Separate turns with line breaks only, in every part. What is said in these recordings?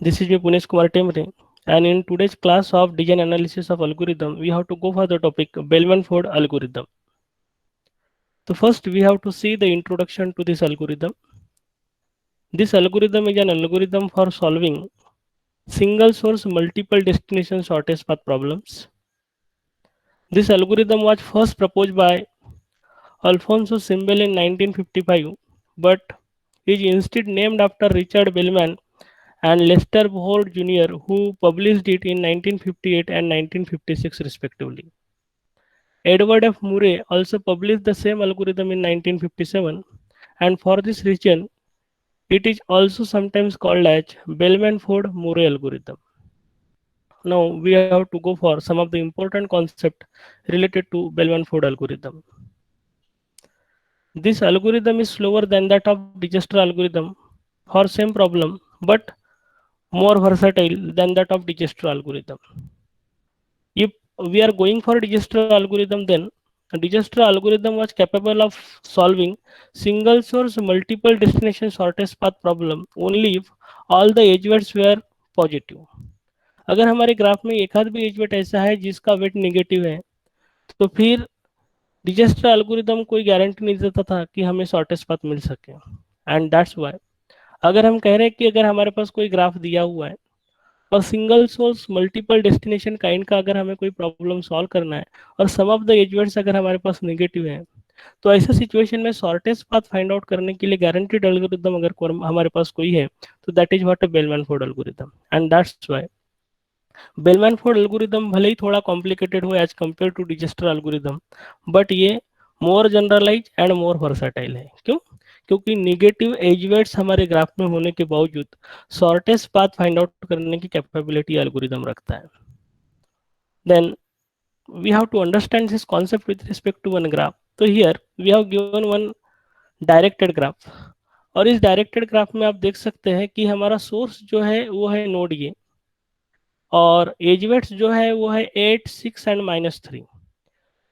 This is me Punesh Kumar Temre, and in today's class of design analysis of algorithm, we have to go for the topic Bellman-Ford algorithm. So first we have to see the introduction to this algorithm. This algorithm is an algorithm for solving single source multiple destination shortest path problems. This algorithm was first proposed by Alfonso Simbel in 1955, but is instead named after Richard Bellman and Lester Ford Jr., who published it in 1958 and 1956 respectively. Edward F. Murray also published the same algorithm in 1957, and for this reason, it is also sometimes called as Bellman-Ford-Murray algorithm. Now we have to go for some of the important concepts related to Bellman-Ford algorithm. This algorithm is slower than that of Dijkstra algorithm for same problem, but more versatile than that of Dijkstra algorithm. If we are going for Dijkstra algorithm, then Dijkstra algorithm was capable of solving single source multiple destination shortest path problem only if all the edge weights were positive. अगर हमारे graph में एक आध भी as wait ऐसा है जिसका wait negative है तो फिर डिजस्टर एल्गोरिदम कोई गारंटी नहीं देता था कि हमें शॉर्टेस्ट पाथ मिल सके. एंड दैट्स वाई अगर हम कह रहे हैं कि अगर हमारे पास कोई ग्राफ दिया हुआ है और single source multiple destination kind का अगर हमें कोई प्रॉब्लम सॉल्व करना है और सम ऑफ द एज वेट्स अगर हमारे पास नेगेटिव है तो ऐसे सिचुएशन में शॉर्टेस्ट पाथ फाइंड आउट करने के लिए गारंटीड एल्गोरिदम अगर हमारे पास कोई है तो that is what a Bellman Ford algorithm. And that's why Bellman Ford algorithm भले ही थोड़ा कॉम्प्लिकेटेड हो as compare to Dijkstra algorithm, but ये more generalise and more versatile है. क्यों? क्योंकि निगेटिव एज वेट्स हमारे ग्राफ में होने के बावजूद शॉर्टेस्ट पाथ फाइंड आउट करने की कैपेबिलिटी एल्गोरिदम रखता है. Then we have to understand this concept with respect to one graph. तो here we have given one directed graph और इस डायरेक्टेड ग्राफ में आप देख सकते हैं कि हमारा सोर्स जो है वो है नोड ये और एज वेट्स जो है वो है 8, 6 एंड -3.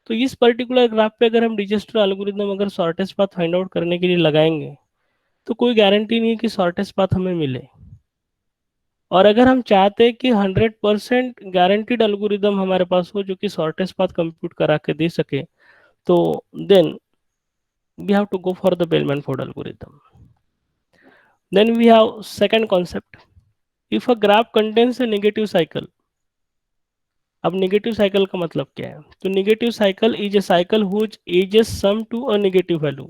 तो इस पर्टिकुलर ग्राफ पे अगर हम डिजस्टर एल्गोरिथम अगर शॉर्टेस्ट पाथ फाइंड आउट करने के लिए लगाएंगे तो कोई गारंटी नहीं है कि शॉर्टेस्ट पाथ हमें मिले. और अगर हम चाहते हैं कि 100% गारंटीड एल्गोरिदम हमारे पास हो जो कि शॉर्टेस्ट पाथ कंप्यूट करा के दे सके तो then we have to go for the Bellman-Ford algorithm. Then we have second concept. If a graph contains a negative cycle, अब नेगेटिव साइकिल का मतलब क्या है? तो negative cycle is a cycle whose edges sum to a negative value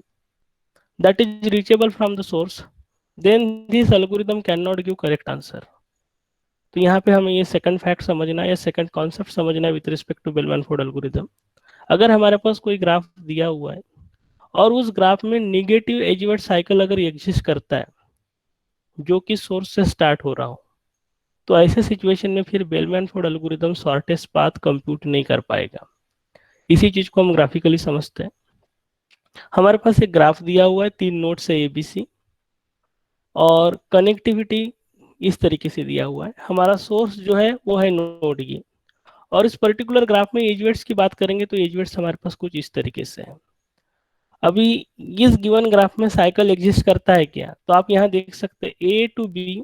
that is reachable from the source, then this algorithm can not give correct answer. तो यहाँ पे हमें ये सेकंड फैक्ट समझना है या सेकंड कॉन्सेप्ट समझना है with respect to Bellman Ford algorithm. अगर हमारे पास कोई ग्राफ दिया हुआ है और उस ग्राफ में निगेटिव एजवर्ट साइकिल अगर एग्जिस्ट करता है जो कि सोर्स से स्टार्ट हो रहा हो तो ऐसे सिचुएशन में फिर bellman-Ford algorithm shortest path compute नहीं कर पाएगा. इसी चीज को हम ग्राफिकली समझते हैं. हमारे पास एक ग्राफ दिया हुआ है 3 नोड से एबीसी और कनेक्टिविटी इस तरीके से दिया हुआ है. हमारा सोर्स जो है वो है नोड ये और इस पर्टिकुलर ग्राफ में एजवेट्स की बात करेंगे तो एजवेट्स हमारे पास कुछ इस तरीके से है. अभी इस गिवन ग्राफ में साइकिल एग्जिस्ट करता है क्या? तो आप यहाँ देख सकते हैं A to B,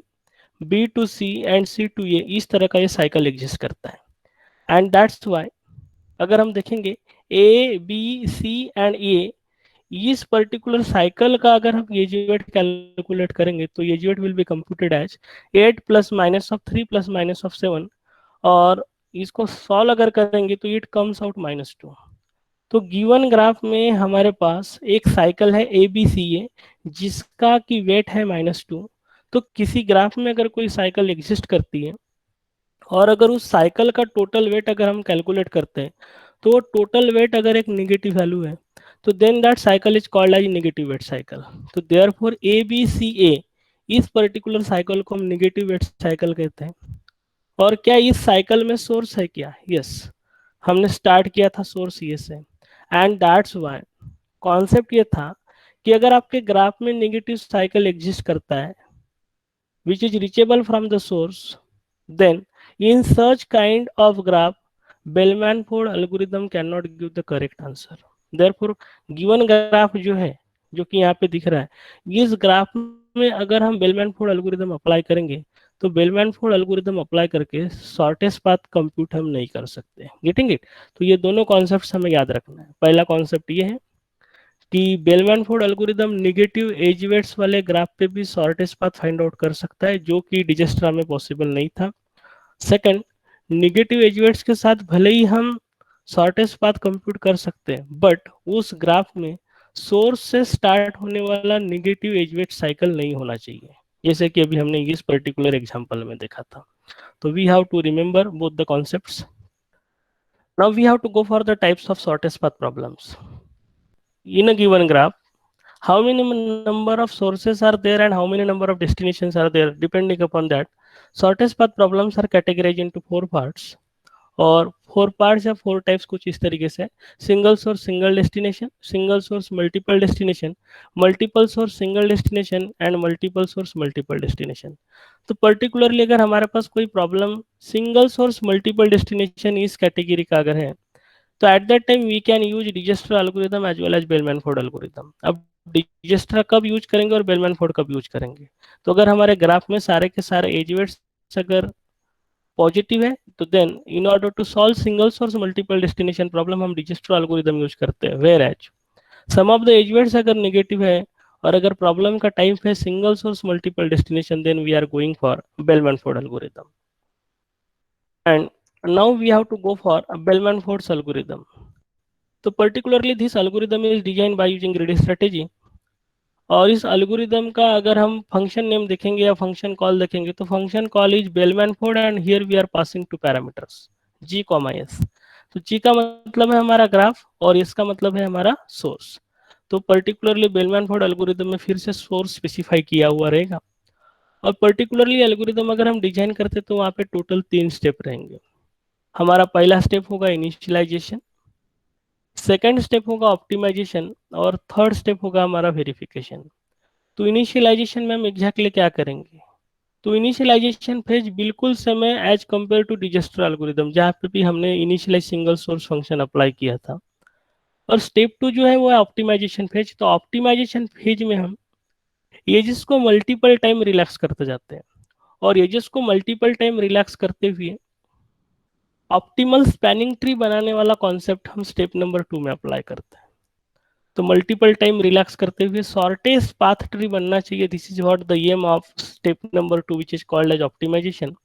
B to C and C to A, इस तरह का ये साइकिल एग्जिस्ट करता है. एंड दैट्स व्हाई अगर हम देखेंगे ए बी सी एंड ए, इस पर्टिकुलर साइकिल का अगर हम एजीवेट कैलकुलेट करेंगे तो edge weight will be computed as 8 plus minus of 3 plus minus of 7 और इसको सॉल्व अगर करेंगे तो इट कम्स आउट -2. तो गिवन ग्राफ में हमारे पास एक साइकिल है ए बी सी ए जिसका की वेट है -2. तो किसी ग्राफ में अगर कोई साइकिल एग्जिस्ट करती है और अगर उस साइकिल का टोटल वेट अगर हम कैलकुलेट करते हैं तो टोटल वेट अगर एक निगेटिव वैल्यू है तो then that cycle is called as negative weight cycle. तो therefore a b c a, इस पर्टिकुलर साइकिल को हम नेगेटिव वेट साइकिल कहते हैं. और क्या इस साइकिल में सोर्स है क्या? यस, हमने स्टार्ट किया था सोर्स ये से. एंड दैट्स व्हाई कॉन्सेप्ट ये था कि अगर आपके ग्राफ में नेगेटिव साइकिल एग्जिस्ट करता है which is reachable from the source, then in such kind of graph Bellman-Ford algorithm cannot give the correct answer. Therefore given graph जो है जो कि यहाँ पे दिख रहा है, इस ग्राफ में अगर हम बेलमैन फोर्ड एल्गोरिथम अप्लाई करेंगे तो बेलमैन फोर्ड एल्गोरिदम अप्लाई करके शॉर्टेस्ट पाथ कंप्यूट हम नहीं कर सकते। Getting it? तो ये दोनों कॉन्सेप्ट्स हमें याद रखना है। पहला कॉन्सेप्ट ये है कि Bellman Ford algorithm negative edge weights वाले ग्राफ पे भी शॉर्टेस्ट पाथ फाइंड आउट कर सकता है, जो कि डिजस्ट्रा में पॉसिबल नहीं था। सेकंड, निगेटिव एज वेट्स के साथ भले ही हम शॉर्टेस्ट पाथ कंप्यूट कर सकते हैं, बट उस ग्राफ में सोर्स से स्टार्ट होने वाला निगेटिव एज वेट साइकिल नहीं होना चाहिए, जैसे कि अभी हमने इस पर्टिकुलर एग्जांपल में देखा था। तो we have to remember both the concepts. Now we have to go for the types of shortest path problems in a given graph. How many number of sources are there and how many number of destinations are there? Depending upon that, shortest path problems are categorized into four parts, और four parts या four types कुछ इस तरीके से: single source single destination, single source multiple destination, multiple source single destination and multiple source multiple destination. तो particularly अगर हमारे पास कोई problem single source multiple destination इस कैटेगरी का अगर है, तो at that time we can use Dijkstra algorithm as well as Bellman Ford algorithm. अब डिजस्टर कब यूज करेंगे और बेलमैन फोर्ड कब यूज करेंगे? तो अगर हमारे ग्राफ में सारे के सारे एज वेट्स अगर पॉजिटिव है, तो then in order to solve single source multiple destination problem हम डिजस्टर एल्गोरिथम यूज करते हैं। Where edge sum of the edge weights अगर नेगेटिव है और अगर प्रॉब्लम का टाइप है single source multiple destination, then we are going for Bellman Ford algorithm. And now we have to go for a Bellman-Ford's algorithm. तो particularly this algorithm is designed by using greedy strategy, और इस algorithm का अगर हम function name देखेंगे या function call देखेंगे, तो function call is Bellman Ford and here we are passing two parameters g, s। तो g का मतलब है हमारा ग्राफ और s का मतलब है हमारा सोर्स। तो पर्टिकुलरली बेलमैन फोर्ड एल्गोरिदम में फिर से सोर्स स्पेसिफाई किया हुआ रहेगा, और पर्टिकुलरली एल्गोरिदम अगर हम डिजाइन करते तो वहाँ पे टोटल 3 स्टेप रहेंगे। हमारा पहला स्टेप होगा इनिशियलाइजेशन, सेकेंड स्टेप होगा ऑप्टिमाइजेशन, और थर्ड स्टेप होगा हमारा वेरिफिकेशन। तो इनिशियलाइजेशन में हम एग्जैक्टली क्या करेंगे? तो इनिशियलाइजेशन फेज बिल्कुल सेम है as compare to Dijkstra algorithm, जहाँ पे भी हमने initialize single source function apply किया था। और स्टेप 2 जो है वो है ऑप्टिमाइजेशन फेज। तो ऑप्टिमाइजेशन फेज में हम एजेस को मल्टीपल टाइम रिलैक्स करते जाते हैं, और एजेस को मल्टीपल टाइम रिलैक्स करते हुए ऑप्टिमल स्पैनिंग ट्री बनाने वाला कॉन्सेप्ट हम स्टेप नंबर 2 में अप्लाई करते हैं। तो मल्टीपल टाइम रिलैक्स करते हुए शॉर्टेस्ट पाथ ट्री बनना चाहिए। This is what the aim of step number 2 which is called as optimization.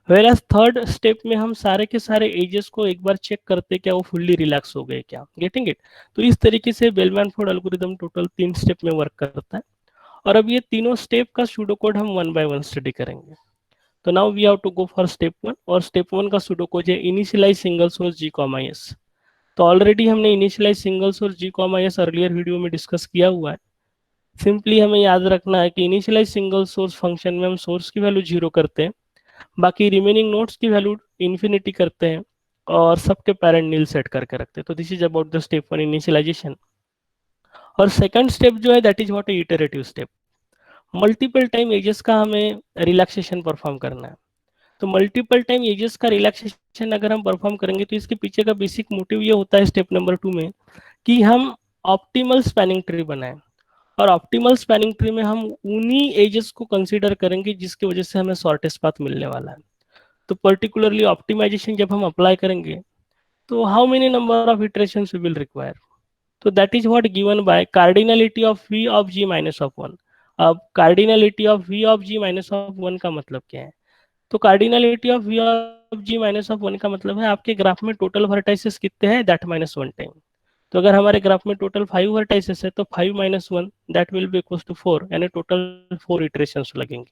Whereas third step में हम सारे के सारे एजेस को एक बार चेक करते क्या वो फुल्ली रिलैक्स हो गए क्या। Getting it? तो इस तरीके से bellman Ford algorithm total 3 step में वर्क करता है, और अब ये तीनों स्टेप का सूडो कोड हम 1 बाय 1 स्टडी करेंगे। तो now we have to go for step 1, और स्टेप 1 का सूडो कोड है initialize single source g, s। तो ऑलरेडी हमने initialize single source g, s earlier video में डिस्कस किया हुआ है। सिंपली हमें याद रखना है कि इनिशियलाइज सिंगल सोर्स फंक्शन में हम सोर्स की वैल्यू 0 करते हैं, बाकी रिमेनिंग नोड्स की वैल्यू इन्फिनिटी करते हैं, और सबके पेरेंट नील सेट करके रखते हैं। तो this is about the step 1 initialization. और सेकंड स्टेप जो है that is what a iterative step. Multiple time edges का हमें रिलैक्सेशन परफॉर्म करना है। तो मल्टीपल टाइम एजेस का रिलैक्सेशन अगर हम परफॉर्म करेंगे, तो इसके पीछे का बेसिक मोटिव ये होता है स्टेप नंबर 2 में कि हम ऑप्टिमल स्पैनिंग ट्री बनाएं, और ऑप्टिमल स्पैनिंग ट्री में हम उन्हीं एजेस को कंसीडर करेंगे जिसकी वजह से हमें शॉर्टेस्ट पाथ मिलने वाला है। तो पर्टिकुलरली ऑप्टिमाइजेशन जब हम अप्लाई करेंगे, तो how many number of iterations we will require? तो that is what given by cardinality of v of g minus of 1। अब cardinality of v of g minus of 1 का मतलब क्या है? तो cardinality of v of g minus of 1 का मतलब है आपके ग्राफ में टोटल वर्टाइसेस कितने हैं, दैट माइनस 1 टाइम। तो अगर हमारे ग्राफ में टोटल 5 वर्टाइसेस है, तो 5 minus 1 that will be equal to 4, यानी टोटल 4 इटरेशंस लगेंगे।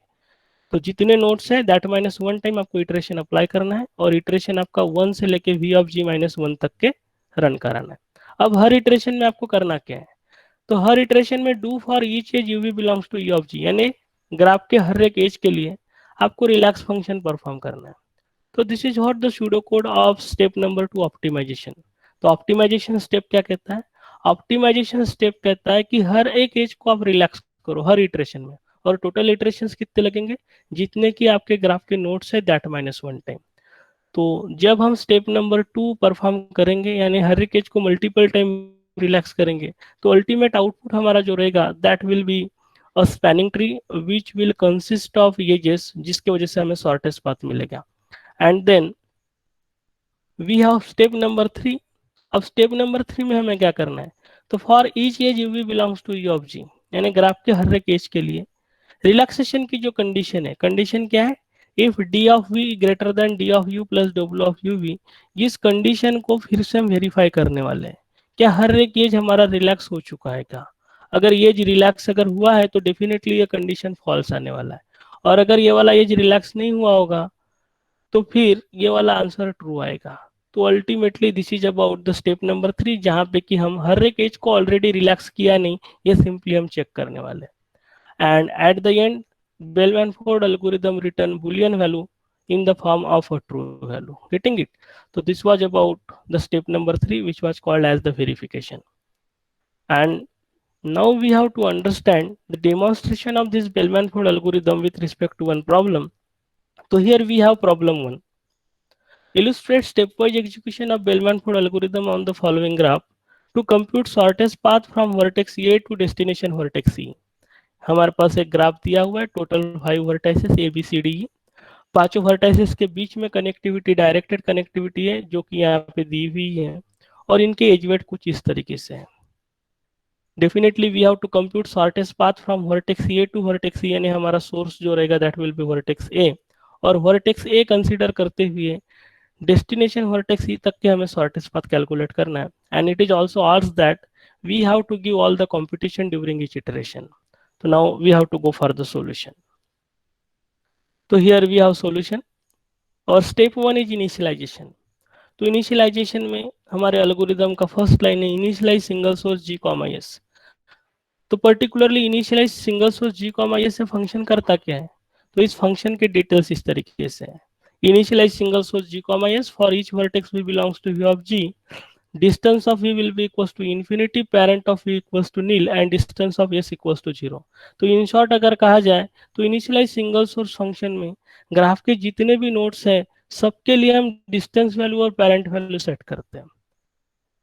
तो जितने नोड्स है दैट माइनस 1 टाइम आपको इटरेशन अप्लाई करना है, और इटरेशन आपका 1 से लेके v ऑफ g माइनस 1 तक के रन कराना है। अब हर इटरेशन में आपको करना क्या है? तो हर इटरेशन में do for each edge U V belongs to E of G, यानी ग्राफ के हर एक एज के लिए आपको रिलैक्स फंक्शन परफॉर्म करना है। तो this is what the pseudo code of step number 2 optimization. तो ऑप्टिमाइजेशन स्टेप क्या कहता है? ऑप्टिमाइजेशन स्टेप कहता है कि हर एक एज को आप रिलैक्स करो हर इटरेशन में, और टोटल इटरेशंस कितने लगेंगे? जितने की आपके ग्राफ के नोड्स है दैट माइनस 1 टाइम। तो जब हम स्टेप नंबर 2 परफॉर्म करेंगे, यानी हर एक एज को मल्टीपल टाइम रिलैक्स करेंगे, तो अल्टीमेट आउटपुट हमारा जो रहेगा that will be a spanning tree which will consist of edges, जिसकी वजह से हमें शॉर्टेस्ट पाथ मिलेगा. And then we have step number 3. अब स्टेप नंबर 3 में हमें क्या करना है, तो for each edge U V belongs to U of G, यानी ग्राफ के हर एक एज के लिए रिलैक्सेशन की जो कंडीशन है, कंडीशन क्या है, if d of we greater than d of you plus W of you v, इस कंडीशन को फिर से हम वेरीफाई करने वाले हैं. क्या हर एक एज हमारा रिलैक्स हो चुका है क्या? अगर एज रिलैक्स अगर हुआ है तो डेफिनेटली ये कंडीशन फॉल्स आने वाला है, और अगर ये वाला एज रिलैक्स नहीं हुआ होगा तो फिर ये वाला आंसर ट्रू आएगा. तो ultimately this is about the step number 3, जहां पे कि हम हर एक एज को ऑलरेडी रिलैक्स किया नहीं, ये सिंपली हम चेक करने वाले. And at the end, Bell-Manford algorithm return Boolean value in the form of a true value. Getting it? So this was about the step number 3, which was called as the verification. And now we have to understand the demonstration of this Bell-Manford algorithm with respect to one problem. So here we have problem 1. Illustrate stepwise execution of Bell-Manford algorithm on the following graph to compute shortest path from vertex A to destination vertex C. हमारे पास एक graph दिया हुआ है, total 5 vertices a b c d. पांचों vertices के बीच में connectivity directed connectivity है जो कि यहाँ पे दी हुई है, और इनके एज वेट कुछ इस तरीके से है. Definitely we have to compute shortest path from vertex A to vertex C, यानी हमारा सोर्स जो रहेगा that will be vertex A, और वर्टेक्स ए कंसीडर करते हुए डेस्टिनेशन वर्टेक्स ई तक के हमें शॉर्टेस्ट पाथ कैलकुलेट करना है. And it is also asked that we have to give all the computation during each iteration. So now we have to go for the solution. So here we have solution, और step 1 is initialization. तो initialization में हमारे algorithm का first line है initialize single source g, s. तो particularly initialize single source g, s से function करता क्या है, तो इस फंक्शन के डिटेल्स इस तरीके से है. initialize single source g, s for each vertex v belongs to v of g, distance of v will be equals to infinity, parent of v equals to nil and distance of s equals to 0. तो in short अगर कहा जाए तो initialise single source function में graph के जितने भी nodes हैं सबके लिए हम डिस्टेंस वैल्यू और पेरेंट वैल्यू सेट करते हैं.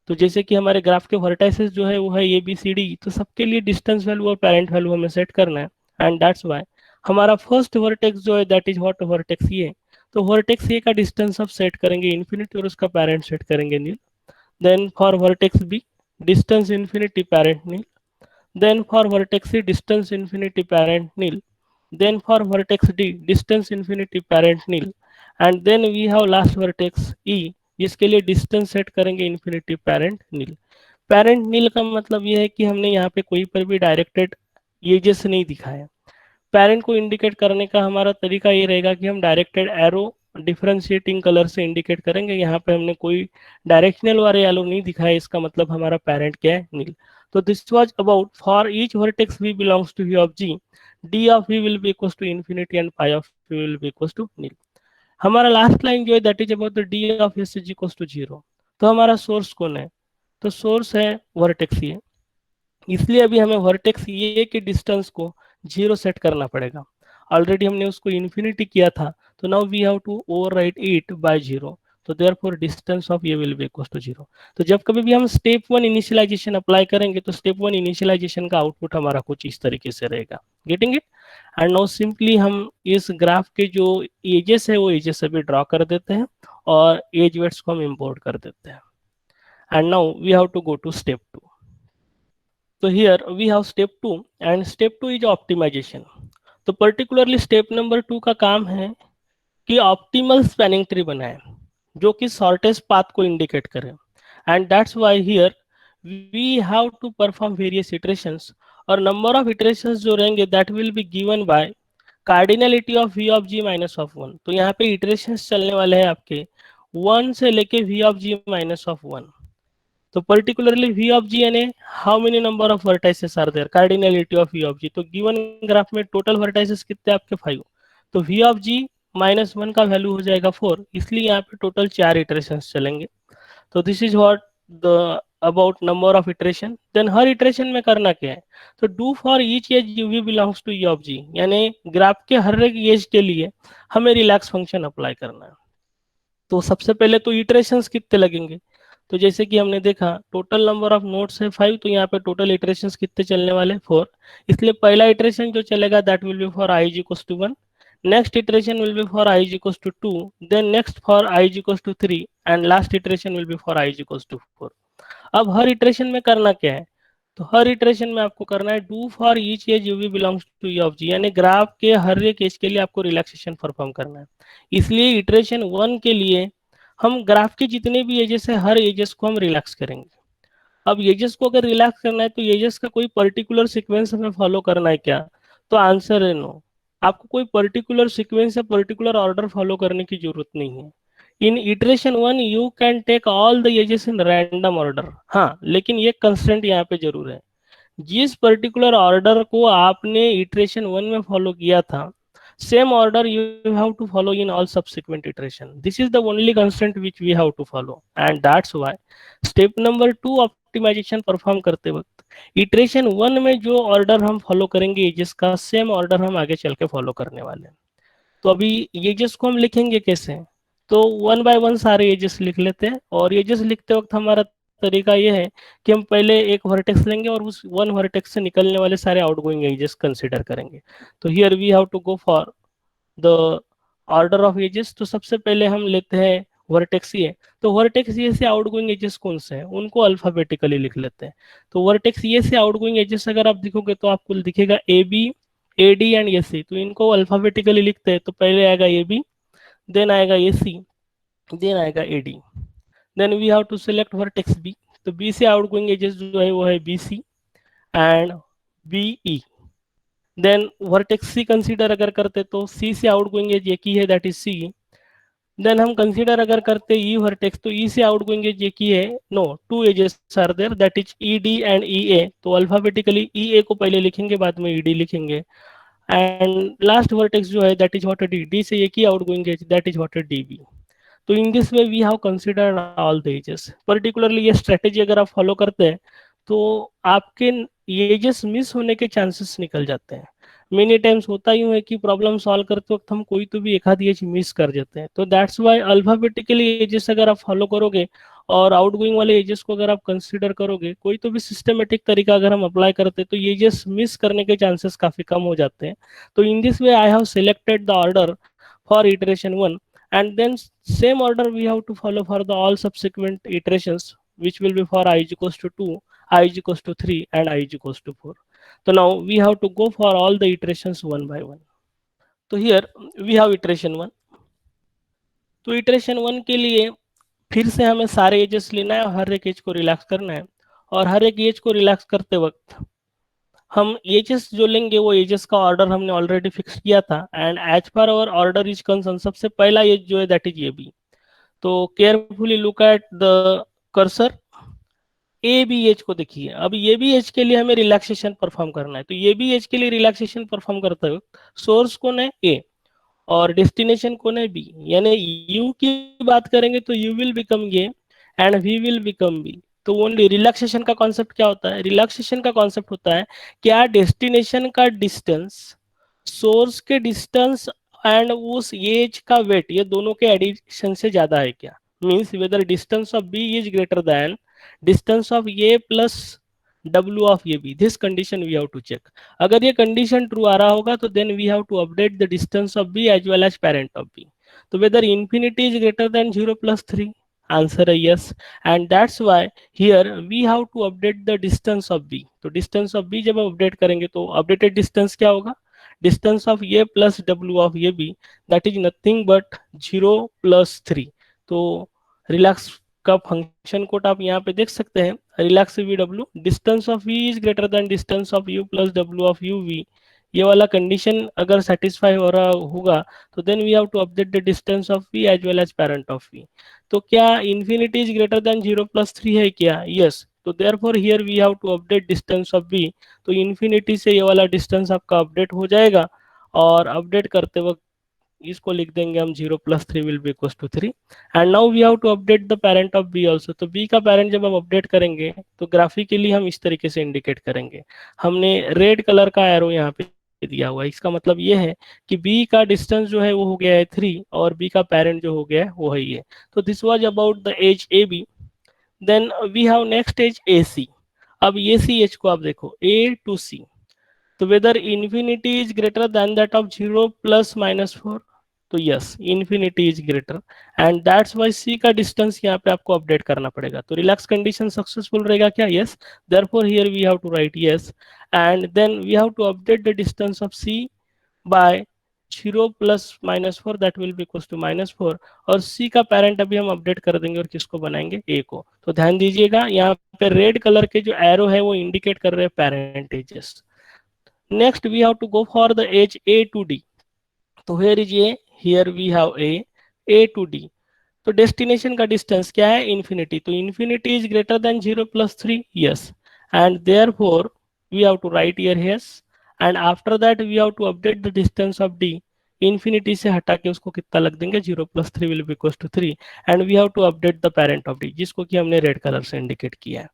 तो जैसे कि हमारे ग्राफ के वर्टाइसेस जो है वो है ए बी सी डी, तो सबके लिए डिस्टेंस वैल्यू और पेरेंट वैल्यू हमें सेट करना है. एंड दैट्स वाई हमारा फर्स्ट वर्टेक्स जो है दैट इज व्हाट वर्टेक्स ए. तो वर्टेक्स ए का डिस्टेंस अब सेट करेंगे इन्फिनिटी और उसका पेरेंट सेट करेंगे नील. Then for vertex B, distance infinity parent nil. Then for vertex C, distance infinity parent nil. Then for vertex D, distance infinity parent nil. And then we have last vertex E, जिसके लिए distance set करेंगे infinity parent नील. Parent नील का मतलब यह है कि हमने यहाँ पे कोई पर भी डायरेक्टेड एजेस नहीं दिखाया. पेरेंट को इंडिकेट करने का हमारा तरीका ये रहेगा कि हम डायरेक्टेड एरो डिफरेंशिएटिंग कलर से इंडिकेट करेंगे. यहाँ पे हमने कोई डायरेक्शनल वाले एरो नहीं दिखाया, इसका मतलब हमारा पेरेंट क्या है, नील. तो this was about for each vertex V belongs to V of G, D of V will be equals to infinity and pi of V will be equals to nil. हमारा last line जो है that is about the D of S is equals to 0. तो हमारा source कौन है, तो source है vertex ये, इसलिए अभी हमें वर्टेक्स ये के डिस्टेंस को 0 सेट करना पड़ेगा. ऑलरेडी हमने उसको इन्फिनिटी किया था, तो now we have to overwrite it by 0. तो देयरफॉर डिस्टेंस ऑफ ये विल बी इक्वल टू 0. तो जब कभी भी हम स्टेप 1 इनिशियलाइजेशन अप्लाई करेंगे तो स्टेप 1 इनिशियलाइजेशन का आउटपुट हमारा कुछ इस तरीके से रहेगा. Getting it? And now simply हम इस ग्राफ के जो एजेस है वो एजेस अभी ड्रॉ कर देते हैं और एज वेट्स को हम इम्पोर्ट कर देते हैं. And now we have to go to step 2. So here we have step 2 and step 2 is optimization. तो particularly step number 2 का काम है कि optimal spanning tree बनाए जो कि shortest path को indicate करे. And that's why here we have to perform various iterations, और number of iterations जो रहेंगे that will be given by cardinality of v of g minus of 1. तो यहाँ पे iterations चलने वाले हैं आपके 1 से लेके v of g minus of 1. तो पर्टिकुलरली v of g यानी how many number of vertices are there, cardinality of v of g. तो गिवन ग्राफ में टोटल वर्टाइसेस कितने आपके 5, तो v of g माइनस 1 का वैल्यू हो जाएगा 4, इसलिए यहाँ पे टोटल 4 इटरेशंस चलेंगे. तो this is what the about number of iteration. Then हर इटरेशन में करना क्या है, तो do for each edge v belongs to e of g, यानी ग्राफ के हर एक एज के लिए हमें रिलैक्स फंक्शन अप्लाई करना है. तो सबसे पहले तो इटरेशंस कितने लगेंगे, तो जैसे कि हमने देखा टोटल नंबर ऑफ नोड्स है 5, तो यहाँ पे टोटल इटरेशंस कितने चलने वाले 4, इसलिए पहला इटरेशन जो चलेगा that will be for i is equals to 1, next iteration will be for i is equals to 2, then next for i is equals to 3 and last iteration will be for i is equals to 4। अब हर iteration में करना क्या है, तो हर iteration में आपको करना है do for each edge U V belongs to E of G, यानी ग्राफ के हर एक एज के लिए आपको रिलैक्सेशन परफॉर्म करना है। इसलिए इटरेशन 1 के लिए हम ग्राफ के जितने भी एजेस है हर एजेस को हम रिलैक्स करेंगे। अब एजेस को अगर रिलैक्स करना है तो एजेस का कोई पर्टिकुलर सीक्वेंस हमें फॉलो करना है क्या, तो आंसर है नो। आपको कोई पर्टिकुलर सीक्वेंस या पर्टिकुलर ऑर्डर फॉलो करने की जरूरत नहीं है। In iteration 1 you can take all the edges in random order, हाँ लेकिन ये कंस्टेंट यहाँ पे जरूर है, जिस पर्टिकुलर ऑर्डर को आपने इटरेशन 1 में फॉलो किया था same order you have to follow in all subsequent iteration. This is the only constant which we have to follow, and that's why step number 2 optimization perform करते वक्त iteration 1 में जो order हम follow करेंगे जिसका same order हम आगे चल के फॉलो करने वाले हैं। तो अभी एजेस को हम लिखेंगे कैसे, तो वन बाय वन सारे एजेस लिख लेते हैं, और एजेस लिखते वक्त हमारा तरीका ये है कि हम पहले एक वर्टेक्स लेंगे और उस वन वर्टेक्स से निकलने वाले सारे आउटगोइंग एजेस कंसीडर करेंगे। तो here we have to go for the order of edges. तो सबसे पहले हम लेते हैं वर्टेक्स ये, तो वर्टेक्स ये से आउटगोइंग एजेस कौन से हैं उनको अल्फाबेटिकली लिख लेते हैं। तो वर्टेक्स ये से आउटगोइंग एजेस अगर आप दिखोगे तो आपको दिखेगा A B, A D and A C, तो इनको अल्फाबेटिकली लिखते हैं। तो पहले आएगा ए बी, देन आएगा ए सी, देन आएगा A D, then we have to select vertex B. तो बी से आउटगोइंग एजेस जो है वो है B C and B E. Then vertex C consider अगर करते तो सी से आउटगोइंग एज एक ही है दैट इज सी। देन हम कंसीडर अगर करते ई वर्टेक्स, तो ई से आउटगोइंग एज एक ही है, no two edges are there that is E D and E A. तो अल्फाबेटिकली ई ए को पहले लिखेंगे बाद में ई डी लिखेंगे, एंड लास्ट वर्टेक्स जो है that is what D, D से एक ही outgoing edge that is what D B. तो in this way we have considered all the edges. Particularly ये स्ट्रेटेजी अगर आप फॉलो करते हैं तो आपके एजेस मिस होने के चांसेस निकल जाते हैं। मेनी टाइम्स होता यूं है कि प्रॉब्लम सॉल्व करते वक्त हम कोई तो भी एक आधी एज मिस कर देते हैं, तो दैट्स वाई अल्फाबेटिकली एजेस अगर आप फॉलो करोगे और आउटगोइंग वाले एजेस को अगर आप कंसिडर करोगे, कोई तो भी सिस्टमेटिक तरीका अगर हम अप्लाई करते तो एजेस मिस करने के चांसेस काफी कम हो जाते हैं। तो in this way I have selected the order for iteration 1, and then same order we have to follow for the all subsequent iterations, which will be for I is equals to 2, I is equals to 3 and I is equals to 4. So now we have to go for all the iterations one by one. So here we have iteration 1. तो iteration 1 के लिए फिर से हमें सारे edges लेना है और हर एक एज को रिलैक्स करना है, और हर एक एज को रिलैक्स करते वक्त हम एजेस जो लेंगे वो एजेस का ऑर्डर हमने ऑलरेडी फिक्स किया था, एंड एज पर आवर ऑर्डर इज कंसर्न सबसे पहला एज जो है दैट इज ए बी। तो carefully look at the cursor, A B H को देखिए। अब ये बी एच के लिए हमें रिलैक्सेशन परफॉर्म करना है, तो ये बी एच के लिए रिलैक्सेशन परफॉर्म करते हुए सोर्स कौन है ए और डेस्टिनेशन कौन है बी, यानी यू की बात करेंगे तो U will become A and V will become B. तो ओनली रिलैक्सेशन का कॉन्सेप्ट क्या होता है, रिलैक्सेशन का कॉन्सेप्ट होता है क्या डेस्टिनेशन का डिस्टेंस सोर्स के डिस्टेंस एंड उस एज का वेट ये दोनों के एडिशन से ज्यादा है क्या, means whether distance of B is greater than distance of A plus W of A B, this condition we have to check. अगर ये कंडीशन ट्रू आ रहा होगा तो then we have to update the distance of B as well as parent of B. तो whether infinity is greater than 0 plus 3, answer है yes, and that's why here we have to update the distance of B. तो distance of B जब हम update करेंगे तो updated distance क्या होगा, distance of A plus W of A B that is nothing but 0 plus 3। तो relax का function code आप यहाँ पे देख सकते हैं, relax V W distance of V is greater than distance of you plus W of you V. ये वाला कंडीशन अगर सेटिस्फाई हो रहा होगा तो then we have to update the distance of V as well as parent of V. तो क्या infinity is greater than 0 plus 3 है क्या, यस। तो therefore here we have to update distance of B. तो इंफिनिटी से ये वाला distance आपका अपडेट हो जाएगा, और अपडेट करते वक्त इसको लिख देंगे हम 0 plus 3 will be equals to 3। And now we have to update the parent of B also. तो बी का पेरेंट जब हम अपडेट करेंगे तो ग्राफिकली हम इस तरीके से इंडिकेट करेंगे, हमने रेड कलर का एरो यहाँ पे दिया हुआ है, इसका मतलब ये है कि बी का डिस्टेंस जो है वो हो गया है 3 और बी का पेरेंट जो हो गया है वो है ये। तो this was about the edge A B. Then we have next edge A C. अब ये सी एच को आप देखो, ए टू सी, तो whether infinity is greater than that of 0 plus minus 4, तो yes infinity is greater, and that's why C का distance यहाँ पे आपको अपडेट करना पड़ेगा. तो रिलैक्स कंडीशन सक्सेसफुल रहेगा क्या? Yes. Therefore here we have to write yes, and then we have to update the distance of C by 0 plus minus 4, that will be equals to minus 4, और सी का parent अभी हम update कर देंगे और किसको बनाएंगे? ए को. तो ध्यान दीजिएगा यहाँ पे रेड कलर के जो एरो है वो इंडिकेट कर रहे हैं parent edges. Next, we have to go for the edge A to D. तो here is A, here we have A to D. तो destination का distance क्या है? Infinity. तो infinity is greater than 0 plus 3? Yes. And therefore, we have to write here yes. And after that, we have to update the distance of D. Infinity से हटा के उसको कितना लग देंगे? 0 plus 3 will be equals to 3. And we have to update the parent of D, जिसको कि हमने red color से indicate किया है.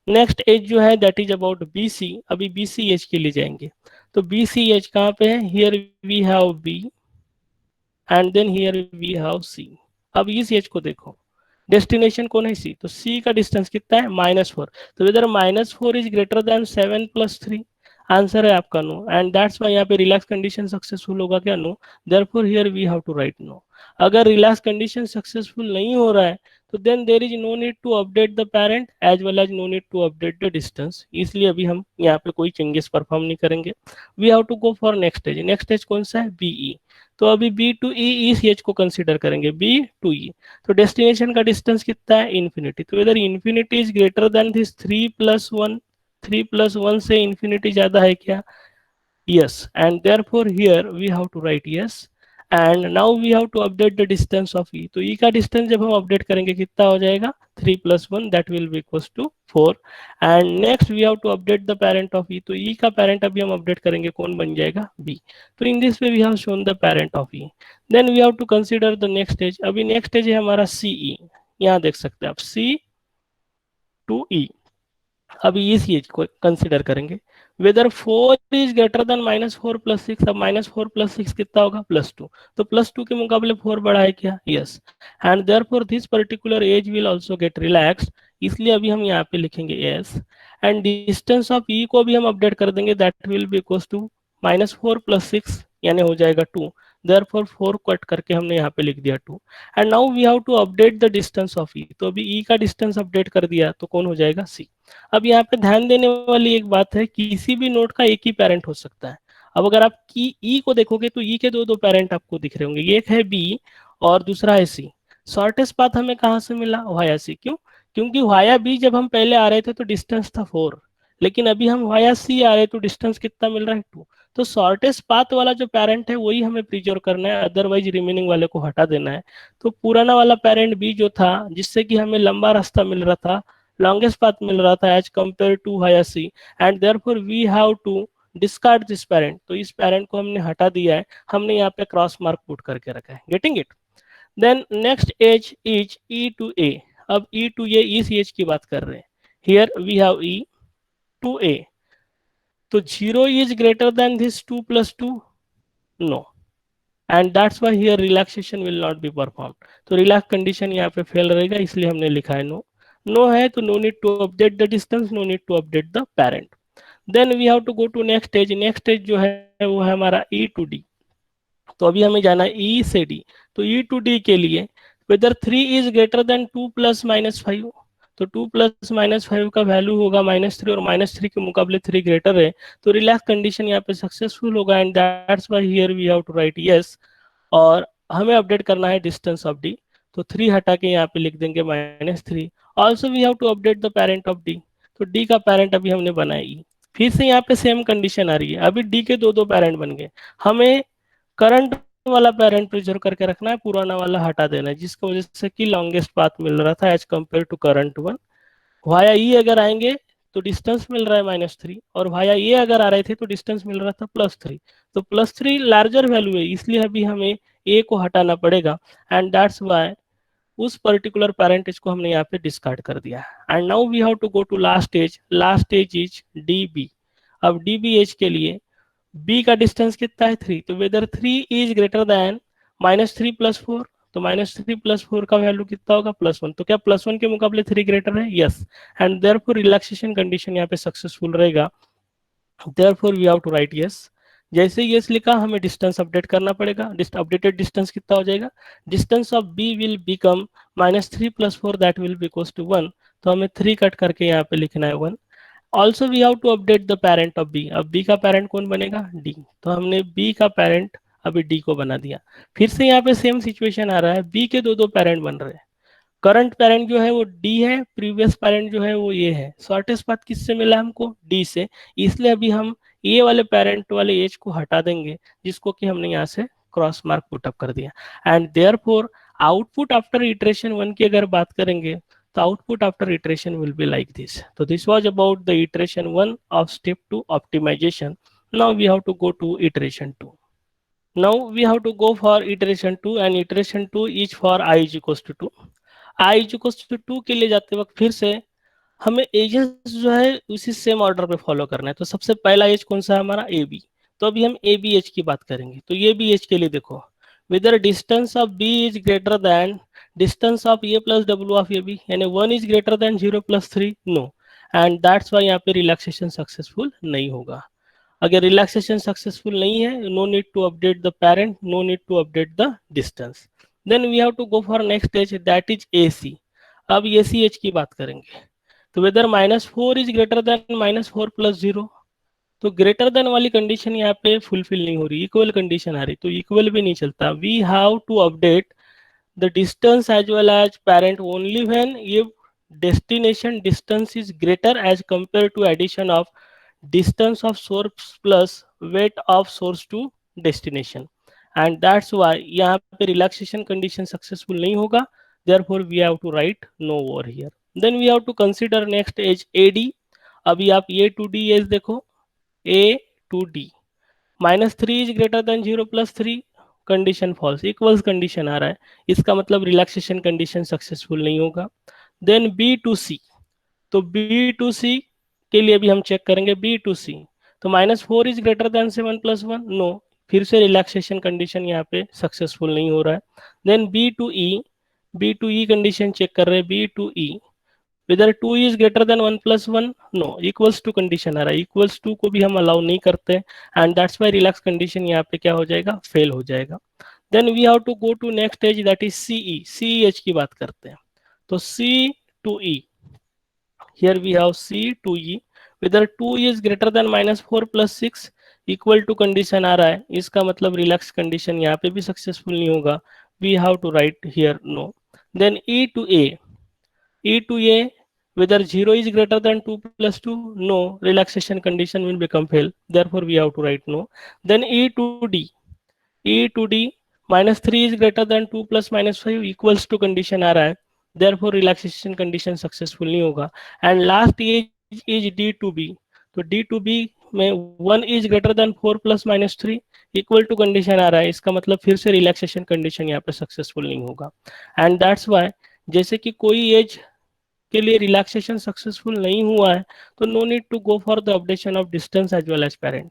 नेक्स्ट एज जो है that is about B C. अभी बी सी एज के लिए जाएंगे. तो बी सी एज कहाँ पे है? Here we have B and then here we have C. अब इस एज को देखो, डेस्टिनेशन कौन है? सी. तो सी का डिस्टेंस कितना है? -4. तो इधर -4 is greater than 7 plus 3. Answer है आपका नो, एंड दैट्स वाई यहाँ पे रिलैक्स कंडीशन सक्सेसफुल होगा क्या? No. Therefore here we have to write no. अगर रिलैक्स कंडीशन सक्सेसफुल नहीं हो रहा है तो then there is no need to update the parent as well as no need to update the distance. इसलिए अभी हम यहाँ पे कोई चेंजेस परफॉर्म नहीं करेंगे. We have to go for next edge. Next edge कौन सा है? बीई. तो अभी बी टू ई इस एज को कंसिडर करेंगे, बी टू ई. तो डेस्टिनेशन का डिस्टेंस कितना है? इन्फिनिटी. तो इधर infinity is greater than this 3+1. 3+1 से इन्फिनिटी ज्यादा है क्या? yes. And therefore here we have to write yes, and now we have to update the distance of e. तो e का डिस्टेंस जब हम अपडेट करेंगे कितना हो जाएगा? 3+1, that will be equals to 4. and next we have to update the parent of e. तो e का parent अभी हम अपडेट करेंगे, कौन बन जाएगा? b. तो in this way we have shown the parent of e. then we have to consider the next stage. अभी next stage है हमारा ce. यहाँ देख सकते हैं आप c to e. अभी इस चीज को कंसिडर करेंगे. Whether 4 is greater than -4 plus 6. अब -4 प्लस 6 कितना होगा? +2. तो +2 के मुकाबले 4 बड़ा है क्या? Yes. And therefore this particular edge will also get relaxed. इसलिए अभी हम यहाँ पे लिखेंगे yes, and distance of E को भी हम अपडेट कर देंगे, that will be equals to -4 plus 6 यानी हो जाएगा 2. देयरफॉर 4 कट करके हमने यहाँ पे लिख दिया 2. And now we have to update the distance of E. तो अभी ई का डिस्टेंस अपडेट कर दिया तो कौन हो जाएगा? सी. अब यहाँ पे ध्यान देने वाली एक बात है, किसी भी नोड का एक ही पेरेंट हो सकता है. अब अगर आप की ई को देखोगे तो ई के दो पेरेंट आपको दिख रहे होंगे, एक है बी और दूसरा है सी. शॉर्टेस्ट पाथ हमें कहाँ से मिला? वाया सी. क्यों? क्योंकि वाया बी जब हम पहले आ रहे थे तो डिस्टेंस था 4, लेकिन अभी हम वाया सी आ रहे तो डिस्टेंस कितना मिल रहा है? 2. तो शॉर्टेस्ट पाथ वाला जो पेरेंट है वही हमें प्रिजर्व करना है, अदरवाइज रिमेनिंग वाले को हटा देना है. तो पुराना वाला पेरेंट बी जो था, जिससे कि हमें लंबा रास्ता मिल रहा था, longest path मिल रहा था as compare to via C, and therefore we have to discard this parent. तो इस पेरेंट को हमने हटा दिया है, हमने यहाँ पे क्रॉस मार्क पुट करके रखा है. Getting it? Then next edge is E to A. अब ई टू ए इस एज की बात कर रहे हैं. Here we have E to A. तो 0 is greater than this 2+2? No. And that's why here relaxation will not be perform. तो relax condition यहाँ पे फेल रहेगा, इसलिए हमने लिखा है नो. नो है तो no need to update the distance, no need to update the parent. Then we have to go to next stage. Next stage जो है वो है हमारा ई टू डी. तो अभी हमें जाना है ई से डी. तो ई टू डी के लिए whether 3 is greater than 2 plus -5. तो 2 प्लस -5 का वैल्यू होगा -3, और -3 के मुकाबले 3 ग्रेटर है, तो रिलैक्स कंडीशन यहाँ पे सक्सेसफुल होगा, and that's why here we have to write yes. और हमें अपडेट करना है डिस्टेंस ऑफ डी. तो 3 हटा के यहाँ पे लिख देंगे -3. Also we have to update the parent of D. तो डी का पेरेंट अभी हमने बनाया ई. फिर से यहाँ पे सेम कंडीशन आ रही है. अभी डी के दो पेरेंट बन गए, हमें करंट वाला पेरेंट प्रिजर्व करके रखना है, पुराना वाला हटा देना है, जिसकी वजह से कि लॉन्गेस्ट पाथ मिल रहा था as compare to current one. Via E अगर आएंगे तो डिस्टेंस मिल रहा है -3, और वाया ए अगर आ रहे थे तो डिस्टेंस मिल रहा था +3. तो +3 लार्जर वैल्यू है, इसलिए अभी हमें ए को हटाना पड़ेगा, एंड दैट्स वाई उस पर्टिकुलर पेरेंटेज को हमने यहाँ पे डिस्कार्ड कर दिया. And now we have to go to last edge. Last edge is D B. अब डी बी एज के लिए b का डिस्टेंस कितना है? 3. तो वेदर 3 इज ग्रेटर देन -3 + 4. तो -3 प्लस 4 का वैल्यू कितना होगा +1। तो क्या +1 के मुकाबले 3 ग्रेटर है? Yes. And therefore relaxation condition यहाँ पे सक्सेसफुल रहेगा। Therefore we have to write yes. जैसे ही यस लिखा हमें डिस्टेंस अपडेट करना पड़ेगा। अपडेटेड डिस्टेंस कितना हो जाएगा? Distance of B will become -3 plus 4 that will be equals to 1। तो हमें 3 कट करके यहाँ पे लिखना है 1। Also we have to update the parent of B. अब बी का पेरेंट कौन बनेगा? डी। तो हमने बी का पेरेंट अभी डी को बना दिया। फिर से यहाँ पे सेम सिचुएशन आ रहा है, बी के दो दो पेरेंट बन रहे हैं। करंट पेरेंट जो है वो डी है, प्रीवियस पेरेंट जो है वो ये है। शॉर्टेस्ट पाथ किससे मिला हमको? डी से। इसलिए अभी हम ये वाले पेरेंट वाले एज को हटा देंगे, जिसको कि हमने यहाँ से क्रॉस मार्क पुटअप कर दिया। And therefore output after iteration 1 की अगर बात करेंगे तो output after iteration will be like this. तो this was about the iteration 1 of step 2 optimisation. Now we have to go to iteration 2। Now we have to go for iteration 2 and iteration 2 is for I is equals to 2। I is equals to 2 के लिए जाते वक्त फिर से हमें edges जो है उसी सेम ऑर्डर पे फॉलो करना है। तो सबसे पहला एज कौन सा है हमारा? A B. तो अभी हम ए बी एज की बात करेंगे। तो ये बी एज के लिए देखो, whether distance of B is greater than distance of A plus W of A B, यानी 1 is greater than 0 plus 3, no. And that's why यहाँ पे रिलैक्सेशन सक्सेसफुल नहीं होगा। अगर रिलैक्सेशन सक्सेसफुल नहीं है, no need to update the parent, no need to update the distance. Then we have to go for next edge, that is A C. अब A C H की बात करेंगे। तो whether -4 is greater than -4 plus 0, तो greater than वाली condition यहाँ पे fulfil नहीं हो रही, इक्वल कंडीशन आ रही। तो इक्वल भी नहीं चलता, we have to update the distance as well as parent only when if destination distance is greater as compared to addition of distance of source plus weight of source to destination। and that's why यहाँ पे relaxation condition successful नहीं होगा। therefore we have to write no over here। then we have to consider next as AD। अभी आप A to D edge देखो, A to D -3 is greater than 0 plus 3, condition false, equals condition आ रहा है, इसका मतलब relaxation condition successful नहीं होगा। Then B to C. तो बी टू सी के लिए भी हम चेक करेंगे बी टू सी। तो -4 is greater than 7 plus 1, no. फिर से रिलैक्सेशन कंडीशन यहाँ पे सक्सेसफुल नहीं हो रहा है। Then B to E, B to E condition check कर रहे हैं, B to E whether 2 is greater than 1 plus 1, no, equals to condition आ रहा है, equals to को भी हम अलाउ नहीं करते, and that's why relax condition यहाँ पे क्या हो जाएगा? फेल हो जाएगा। then we have to go to next stage, that is CE। CEH की बात करते हैं। तो C to E, here we have C to E, whether 2 is greater than -4 plus 6 equal to condition आ रहा है, इसका मतलब रिलैक्स कंडीशन यहाँ पे भी सक्सेसफुल नहीं होगा। We have to write here no. Then E to A, E to A, whether 0 is greater than 2 plus 2, no, relaxation condition will become fail, therefore we have to write no। then E to D, E to D, -3 is greater than 2 plus -5 equals to condition आ रहा है, therefore relaxation condition successful नहीं होगा। and last is D to B। तो D to B में 1 is greater than 4 plus -3 equal to condition आ रहा है, इसका मतलब फिर से रिलैक्सेशन कंडीशन यहाँ पे सक्सेसफुल नहीं होगा। एंड दैट्स वाई जैसे कि कोई एज के लिए रिलैक्सेशन सक्सेसफुल नहीं हुआ है, तो no need to go for the updation of distance as well as parent.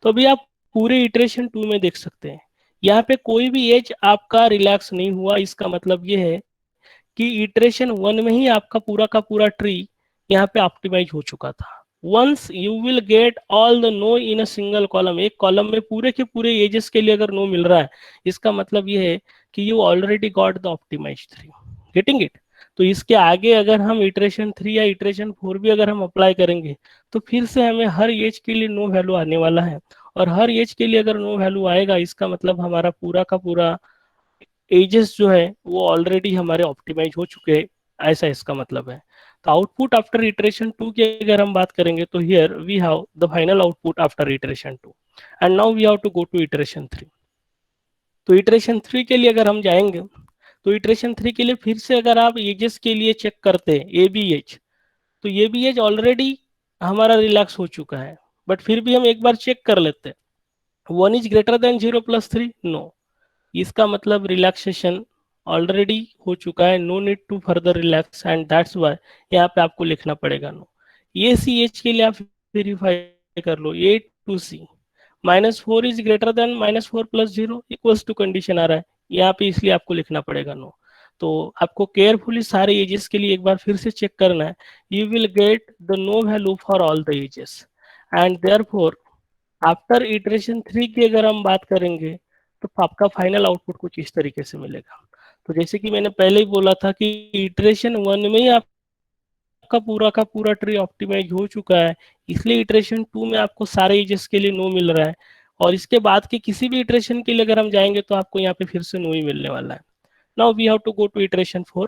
तो अभी आप पूरे इटरेशन 2 में देख सकते हैं, यहाँ पे कोई भी एज आपका रिलैक्स नहीं हुआ। इसका मतलब ये है कि इटरेशन 1 में ही आपका पूरा का पूरा ट्री यहाँ पे ऑप्टिमाइज हो चुका था। Once you will get all the no in a single column, एक कॉलम में पूरे के पूरे एजेस के लिए अगर नो मिल रहा है, इसका मतलब ये है कि you already got the optimize tree. Getting it? तो इसके आगे अगर हम इटरेशन 3 या इटरेशन 4 भी अगर हम अप्लाई करेंगे, तो फिर से हमें हर एज के लिए नो वैल्यू आने वाला है। और हर एज के लिए अगर नो वैल्यू आएगा, इसका मतलब हमारा पूरा का पूरा एजेस जो है वो ऑलरेडी हमारे ऑप्टिमाइज हो चुके हैं, ऐसा इसका मतलब है। तो आउटपुट आफ्टर इटरेशन 2 की अगर हम बात करेंगे, तो here we have the final output after iteration 2। And now we have to go to iteration 3। तो इटरेशन 3 के लिए अगर हम जाएंगे, तो इटरेशन 3 के लिए फिर से अगर आप एजेस के लिए चेक करते हैं ए बी एच, तो ये भी एज ऑलरेडी हमारा रिलैक्स हो चुका है, बट फिर भी हम एक बार चेक कर लेते हैं। 1 is greater than 0 plus 3, no. इसका मतलब रिलैक्सेशन ऑलरेडी हो चुका है, no need to further relax, and that's why यहाँ पे आपको लिखना पड़ेगा नो। ये सी एच के लिए आप वेरीफाई कर लो, A to C, -4 is greater than -4 plus 0 equals to condition आ रहा है, यहाँ पे, इसलिए आपको लिखना पड़ेगा नो। तो आपको केयरफुली सारे एजेस के लिए एक बार फिर से चेक करना है। You will get the no value for all the edges, and therefore after iteration 3 की अगर हम बात करेंगे तो आपका फाइनल आउटपुट कुछ इस तरीके से मिलेगा। तो जैसे कि मैंने पहले ही बोला था कि इटरेशन 1 में ही का पूरा ट्री ऑप्टिमाइज हो चुका है, इसलिए इटरेशन 2 में आपको सारे एजेस के लिए नो मिल रहा है, और इसके बाद के किसी भी इटरेशन के लिए अगर हम जाएंगे तो आपको यहाँ पे फिर से नो ही मिलने वाला है। Now we have to go to iteration 4।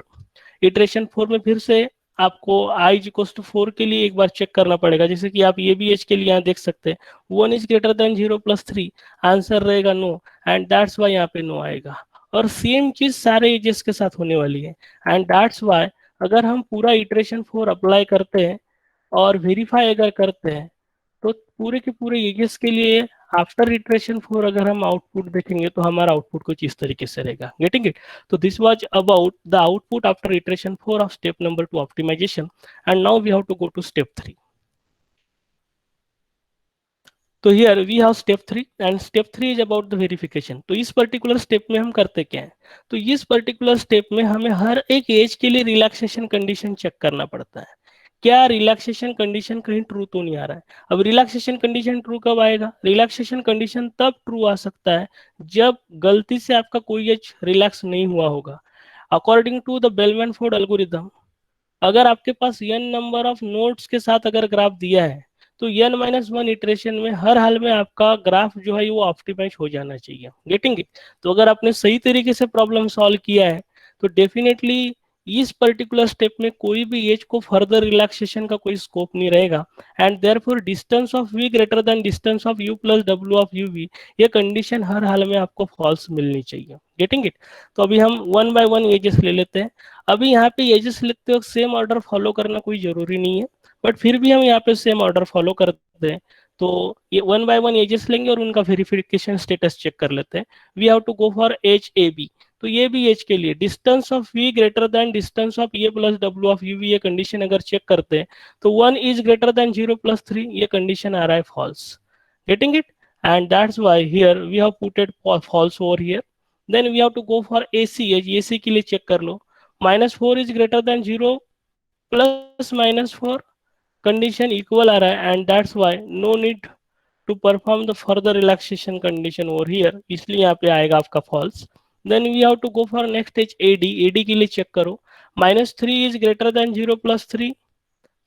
Iteration 4 में फिर से आपको i इज इक्वल टू 4 के लिए एक बार चेक करना पड़ेगा, जैसे कि आप ये भी एज के लिए यहाँ देख सकते हैं 1 is greater than 0 plus 3, answer रहेगा नो, एंड दैट्स वाई यहाँ पे नो आएगा। और सेम चीज सारे एजेस के साथ होने वाली है, एंड दैट्स वाई अगर हम पूरा इटरेशन 4 अप्लाई करते हैं और वेरीफाई अगर करते हैं तो पूरे के पूरे एजेस के लिए आफ्टर इटरेशन 4 अगर हम आउटपुट देखेंगे तो हमारा आउटपुट कुछ इस तरीके से रहेगा। Getting it? तो this was about the output after iteration 4 of step number 2 optimisation, and now we have to go to step 3। तो here we have step 3, and step 3 is about the verification. तो इस particular step में हम करते क्या है, तो इस पर्टिकुलर स्टेप में हमें हर एक एज के लिए रिलैक्सेशन कंडीशन चेक करना पड़ता है। क्या रिलैक्सेशन कंडीशन कहीं ट्रू तो नहीं आ रहा है? अब रिलैक्सेशन कंडीशन ट्रू कब आएगा? रिलैक्सेशन कंडीशन तब ट्रू आ सकता है जब गलती से आपका कोई एज रिलैक्स नहीं हुआ होगा। According to the Bellman Ford algorithm, अगर आपके पास n नंबर ऑफ नोड्स के साथ अगर ग्राफ दिया है तो n-1 इटरेशन में हर हाल में आपका ग्राफ जो है वो ऑप्टिमाइज हो जाना चाहिए। Getting it? तो अगर आपने सही तरीके से प्रॉब्लम सॉल्व किया है तो डेफिनेटली इस पर्टिकुलर स्टेप में कोई भी एज को फर्दर रिलैक्सेशन का कोई स्कोप नहीं रहेगा, and therefore distance of v greater than distance of u plus w of uv, ये कंडीशन हर हाल में आपको फॉल्स मिलनी चाहिए। Getting it? तो अभी हम वन बाय वन एजेस ले लेते हैं। अभी यहाँ पे एजेस लिखते वक्त सेम ऑर्डर फॉलो करना कोई जरूरी नहीं है, बट फिर भी हम यहाँ पे सेम ऑर्डर फॉलो करते हैं। तो ये वन बाय वन एजेस लेंगे और उनका वेरिफिकेशन स्टेटस चेक कर लेते हैं। We have to go for H A B. तो ये भी एज के लिए distance of we greater than distance of A plus W of you V, ये कंडीशन अगर चेक करते हैं तो 1 इज ग्रेटर देन 0 प्लस 3, ये कंडीशन आ रहा है false. Getting it? And that's why here we have putted false over here. Then we have to go for A C. Edge A C के लिए चेक कर लो, -4 is greater than 0 plus -4, condition equal आ रहा है, and that's why no need to perform the further relaxation condition over here, इसलिए यहाँ पे आएगा आपका false. Then we have to go for next edge A D. A D के लिए चेक करो, -3 is greater than 0 plus 3,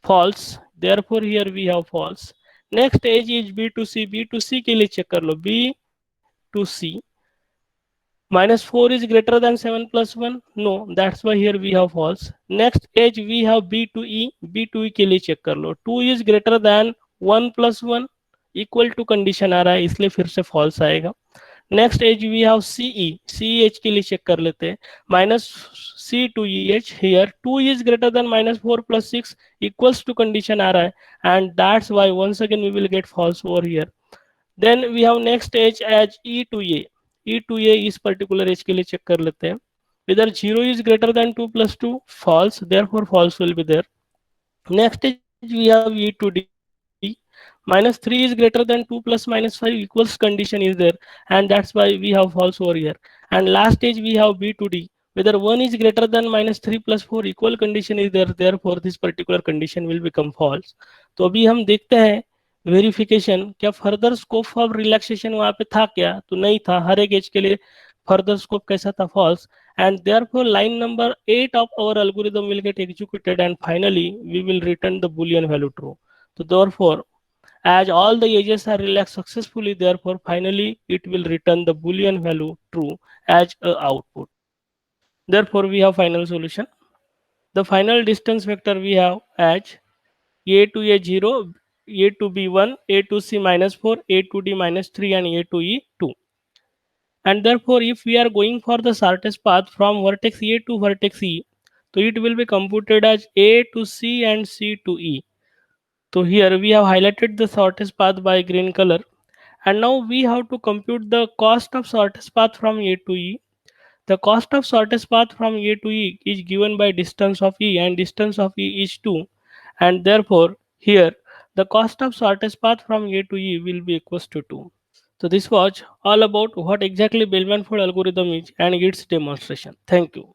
false, therefore here we have false. Next edge is B to C. B to C के लिए check कर लो, B to C, -4 is greater than 7 plus 1, no, that's why here we have false. Next edge we have b to e। b to e के लिए check कर लो, 2 is greater than 1 plus 1, equal to condition आ रहा है, इसलिए फिर से फॉल्स आएगा। Next edge we have C E. C H के लिए चेक कर लेते हैं, -c to e h, here 2 is greater than -4 plus 6, equals to condition आ रहा है, and that's why once again we will get false over here. Then we have next edge edge E to A. E to A इस particular as के लिए check कर लेते हैं, इधर 0 is greater than 2 plus 2, false, therefore false will be there. Next edge we have E to D, -3 is greater than 2 plus -5, equals condition is there, and that's why we have false over here. And last stage we have b to d, whether 1 is greater than -3 plus 4, equal condition is there, therefore this particular condition will become false. तो अभी हम देखते हैं verification, क्या further scope of relaxation वहां पे था क्या? तो नहीं था, हर एक एज के लिए फर्दर स्कोप कैसा था? False, and therefore line number 8 of our algorithm will get executed, and finally we will return the boolean value true. So therefore, as all the edges are relaxed successfully, therefore finally it will return the boolean value true as a output. Therefore we have final solution. The final distance vector we have as a to a 0, a to b 1, a to c -4, a to d -3, and a to e 2. And therefore if we are going for the shortest path from vertex a to vertex e, so it will be computed as a to c and c to e. So here we have highlighted the shortest path by green color, and now we have to compute the cost of shortest path from A to E. The cost of shortest path from A to E is given by distance of E, and distance of E is 2, and therefore here the cost of shortest path from A to E will be equals to 2. So this was all about what exactly Bellman-Ford algorithm is and its demonstration. Thank you.